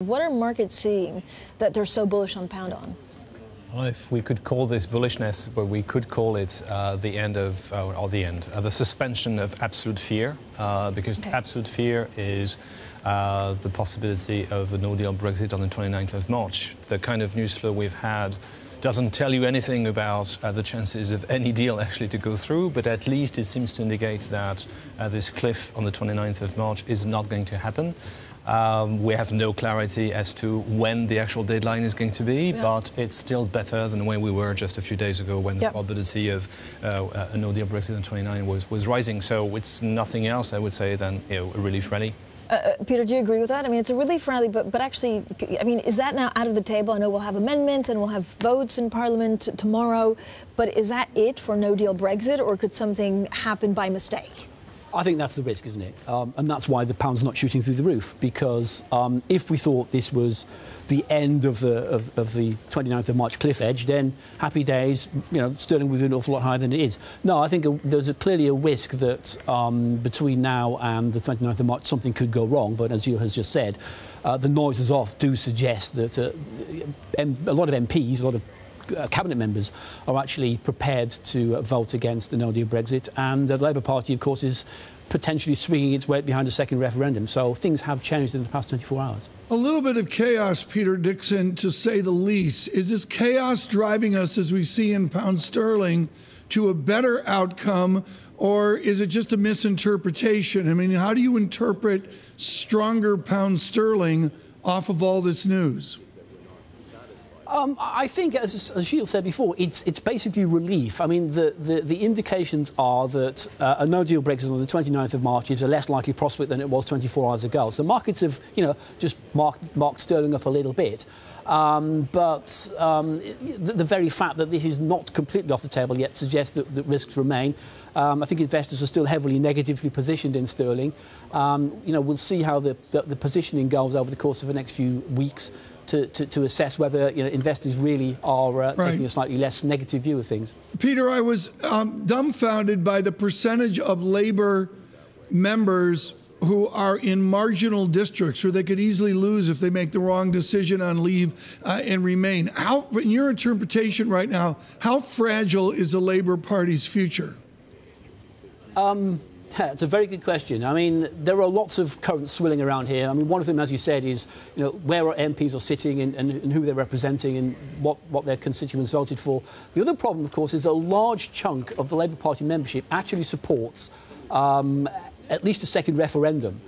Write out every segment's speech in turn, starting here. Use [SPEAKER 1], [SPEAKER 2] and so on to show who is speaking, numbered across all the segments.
[SPEAKER 1] What are markets seeing that they're so bullish on pound on?
[SPEAKER 2] Well, if we could call this bullishness, but we could call it the suspension of absolute fear, because absolute fear is the possibility of a no-deal Brexit on the 29th of March. The kind of news flow we've had doesn't tell you anything about the chances of any deal actually to go through, but at least it seems to indicate that this cliff on the 29th of March is not going to happen. We have no clarity as to when the actual deadline is going to be, but it's still better than where we were just a few days ago when the probability of a no-deal Brexit on 29 was rising. So it's nothing else, I would say, than a relief rally.
[SPEAKER 1] Peter, do you agree with that? I mean, it's a relief rally, but actually, I mean, is that now out of the table? I know we'll have amendments and we'll have votes in Parliament tomorrow, but is that it for no-deal Brexit, or could something happen by mistake?
[SPEAKER 3] I think that's the risk, isn't it? And that's why the pound's not shooting through the roof, because if we thought this was the end of the 29th of March cliff edge, then happy days, you know, sterling would be an awful lot higher than it is. No, I think there's clearly a risk that between now and the 29th of March something could go wrong, but as Gilles has just said, the noises off do suggest that a lot of MPs, a lot of cabinet members are actually prepared to vote against the no-deal Brexit, and the Labour Party, of course, is potentially swinging its weight behind a second referendum. So things have changed in the past 24 hours.
[SPEAKER 4] A little bit of chaos, Peter Dixon, to say the least. Is this chaos driving us, as we see in pound sterling, to a better outcome, or is it just a misinterpretation? I mean, how do you interpret stronger pound sterling off of all this news?
[SPEAKER 3] I think, as Gilles said before, it's basically relief. I mean, the indications are that a no-deal Brexit on the 29th of March is a less likely prospect than it was 24 hours ago. So markets have, you know, just marked sterling up a little bit. But the very fact that this is not completely off the table yet suggests that risks remain. I think investors are still heavily negatively positioned in sterling. You know, we'll see how the positioning goes over the course of the next few weeks to assess whether, you know, investors really are taking a slightly less negative view of things.
[SPEAKER 4] Peter, I was dumbfounded by the percentage of Labour members who are in marginal districts where they could easily lose if they make the wrong decision on leave and remain. How, in your interpretation right now, how fragile is the Labour Party's future?
[SPEAKER 3] It's a very good question. I mean, there are lots of currents swirling around here. I mean, one of them, as you said, is, you know, where our MPs are sitting and who they're representing and what their constituents voted for. The other problem, of course, is a large chunk of the Labour Party membership actually supports at least a second referendum.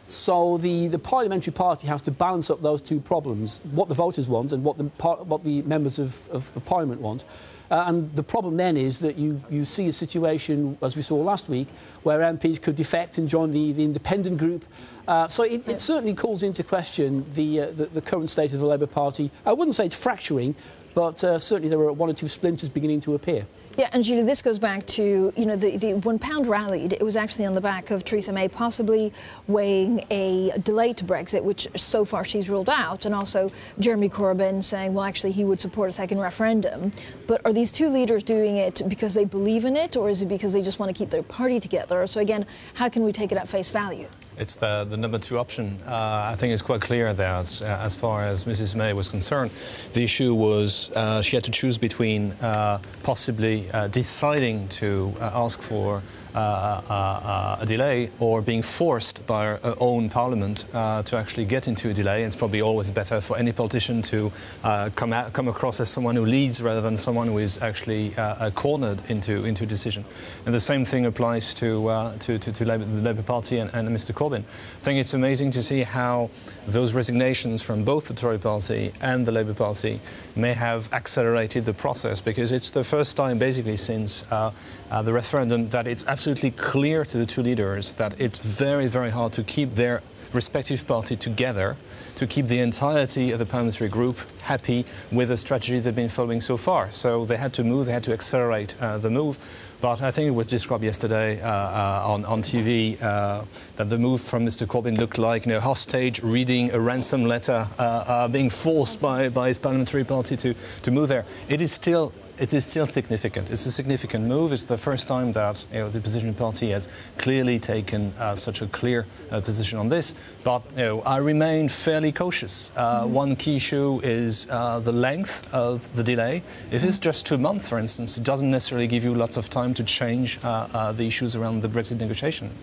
[SPEAKER 3] So the parliamentary party has to balance up those two problems, what the voters want and what the members of Parliament want. And the problem then is that you see a situation, as we saw last week, where MPs could defect and join the independent group. So it certainly calls into question the current state of the Labour Party. I wouldn't say it's fracturing, but certainly there are one or two splinters beginning to appear.
[SPEAKER 1] Yeah, and Gilles, this goes back to, you know, when pound rallied, it was actually on the back of Theresa May possibly weighing a delay to Brexit, which so far she's ruled out, and also Jeremy Corbyn saying, well, actually, he would support a second referendum. But are these two leaders doing it because they believe in it, or is it because they just want to keep their party together? So again, how can we take it at face value?
[SPEAKER 2] It's the number two option. I think it's quite clear that as far as Mrs. May was concerned, the issue was she had to choose between possibly deciding to ask for a delay or being forced by our own parliament to actually get into a delay. It's probably always better for any politician to come across as someone who leads rather than someone who is actually cornered into a decision. And the same thing applies to the Labour Party and Mr. Corbyn. I think it's amazing to see how those resignations from both the Tory Party and the Labour Party may have accelerated the process, because it's the first time basically since the referendum that it's absolutely clear to the two leaders that it's very, very hard to keep their respective party together, to keep the entirety of the parliamentary group happy with the strategy they've been following so far. So they had to move, they had to accelerate the move. But I think it was described yesterday on TV that the move from Mr. Corbyn looked like, you know, hostage reading a ransom letter, being forced by his parliamentary party to move there. It is still it is still significant. It's a significant move. It's the first time that the opposition party has clearly taken such a clear position on this. But I remain fairly cautious. One key issue is the length of the delay. If it's just 2 months, for instance, it doesn't necessarily give you lots of time to change the issues around the Brexit negotiation.